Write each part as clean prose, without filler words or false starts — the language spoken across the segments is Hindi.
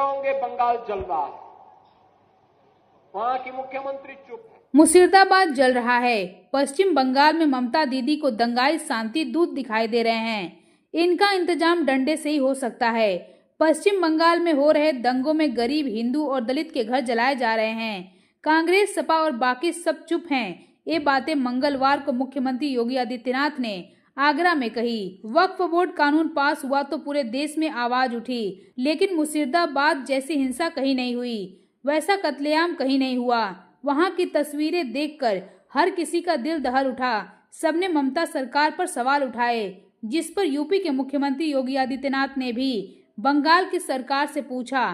होंगे बंगाल जल रहा है, वहां की मुख्यमंत्री चुप है। मुर्शिदाबाद जल रहा है। पश्चिम बंगाल में ममता दीदी को दंगाई शांति दूत दिखाई दे रहे हैं। इनका इंतजाम डंडे से ही हो सकता है। पश्चिम बंगाल में हो रहे दंगों में गरीब हिंदू और दलित के घर जलाए जा रहे हैं। कांग्रेस, सपा और बाकी सब चुप हैं। ये बातें मंगलवार को मुख्यमंत्री योगी आदित्यनाथ ने आगरा में कही। वक्फ बोर्ड कानून पास हुआ तो पूरे देश में आवाज उठी, लेकिन मुर्शिदाबाद जैसी हिंसा कहीं नहीं हुई, वैसा कत्लेआम कहीं नहीं हुआ। वहां की तस्वीरें देखकर हर किसी का दिल दहल उठा। सबने ममता सरकार पर सवाल उठाए, जिस पर यूपी के मुख्यमंत्री योगी आदित्यनाथ ने भी बंगाल की सरकार से पूछा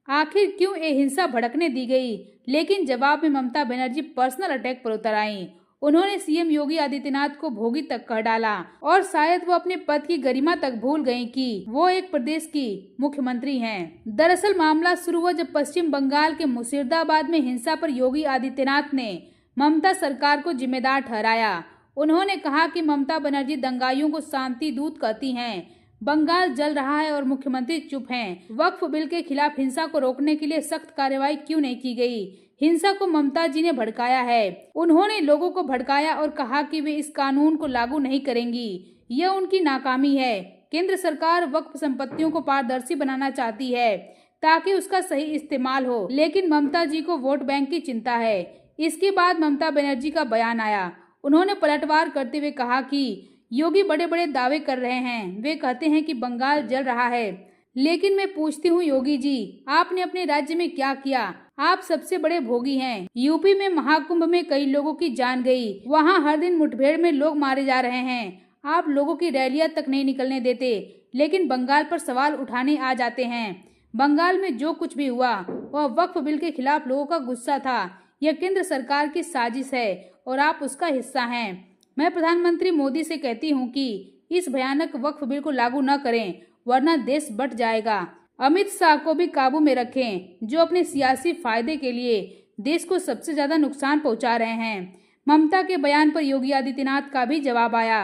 आखिर क्यों ये हिंसा भड़कने दी गई। लेकिन जवाब में ममता बनर्जी पर्सनल अटैक पर उतर आईं। उन्होंने सीएम योगी आदित्यनाथ को भोगी तक कह डाला और शायद वो अपने पद की गरिमा तक भूल गईं कि वो एक प्रदेश की मुख्यमंत्री हैं। दरअसल मामला शुरू हुआ जब पश्चिम बंगाल के मुर्शिदाबाद में हिंसा पर योगी आदित्यनाथ ने ममता सरकार को जिम्मेदार ठहराया। उन्होंने कहा कि ममता बनर्जी दंगाइयों को शांति दूत कहती हैं। बंगाल जल रहा है और मुख्यमंत्री चुप हैं। वक्फ बिल के खिलाफ हिंसा को रोकने के लिए सख्त कार्रवाई क्यों नहीं की गई। हिंसा को ममता जी ने भड़काया है। उन्होंने लोगों को भड़काया और कहा कि वे इस कानून को लागू नहीं करेंगी। यह उनकी नाकामी है। केंद्र सरकार वक्फ संपत्तियों को पारदर्शी बनाना चाहती है ताकि उसका सही इस्तेमाल हो, लेकिन ममता जी को वोट बैंक की चिंता है। इसके बाद ममता बनर्जी का बयान आया। उन्होंने पलटवार करते हुए कहा कि योगी बड़े बड़े दावे कर रहे हैं। वे कहते हैं कि बंगाल जल रहा है, लेकिन मैं पूछती हूँ योगी जी, आपने अपने राज्य में क्या किया? आप सबसे बड़े भोगी हैं। यूपी में महाकुंभ में कई लोगों की जान गई। वहाँ हर दिन मुठभेड़ में लोग मारे जा रहे हैं। आप लोगों की रैलियां तक नहीं निकलने देते, लेकिन बंगाल पर सवाल उठाने आ जाते हैं। बंगाल में जो कुछ भी हुआ वह वक्फ बिल के खिलाफ लोगों का गुस्सा था। यह केंद्र सरकार की साजिश है और आप उसका हिस्सा हैं। मैं प्रधानमंत्री मोदी से कहती हूँ कि इस भयानक वक्फ बिल को लागू न करें, वरना देश बट जाएगा। अमित शाह को भी काबू में रखें, जो अपने सियासी फायदे के लिए देश को सबसे ज्यादा नुकसान पहुंचा रहे हैं। ममता के बयान पर योगी आदित्यनाथ का भी जवाब आया।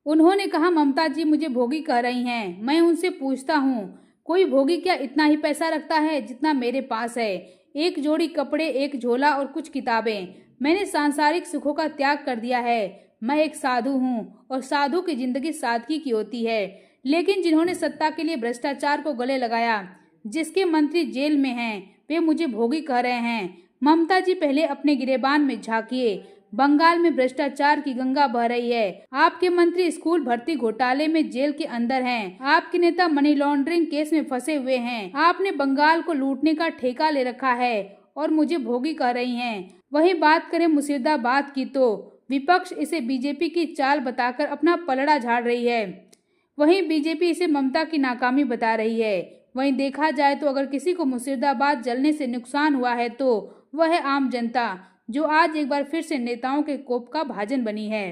उन्होंने कहा, ममता जी मुझे भोगी कह रही हैं। मैं उनसे पूछता हूँ, कोई भोगी क्या इतना ही पैसा रखता है जितना मेरे पास है? एक जोड़ी कपड़े, एक झोला और कुछ किताबें। मैंने सांसारिक सुखों का त्याग कर दिया है। मैं एक साधु हूँ और साधु की जिंदगी सादगी की होती है। लेकिन जिन्होंने सत्ता के लिए भ्रष्टाचार को गले लगाया, जिसके मंत्री जेल में हैं, वे मुझे भोगी कह रहे हैं। ममता जी पहले अपने गिरेबान में झांकिए। बंगाल में भ्रष्टाचार की गंगा बह रही है। आपके मंत्री स्कूल भर्ती घोटाले में जेल के अंदर हैं। आपके नेता मनी लॉन्ड्रिंग केस में फंसे हुए हैं। आपने बंगाल को लूटने का ठेका ले रखा है और मुझे भोगी कह रही हैं। वही बात करें मुर्शिदाबाद की तो विपक्ष इसे बीजेपी की चाल बताकर अपना पलड़ा झाड़ रही है। वहीं बीजेपी इसे ममता की नाकामी बता रही है। वहीं देखा जाए तो अगर किसी को मुर्शिदाबाद जलने से नुकसान हुआ है तो वह है आम जनता, जो आज एक बार फिर से नेताओं के कोप का भाजन बनी है।